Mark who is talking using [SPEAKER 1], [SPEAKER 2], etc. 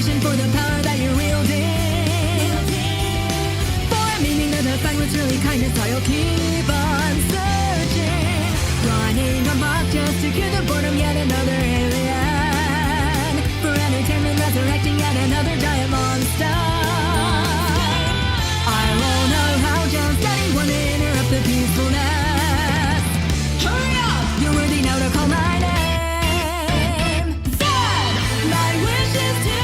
[SPEAKER 1] appreciation for the power that you're wielding. For a meaning to define what's really kindness, so you'll keep on searching. Running amok just to cure the boredom, yet another alien. For entertainment, resurrecting yet another giant monster. I won't know how just anyone to interrupt the peacefulness. Hurry up! You're worthy now to call my name. Zed! My wish is to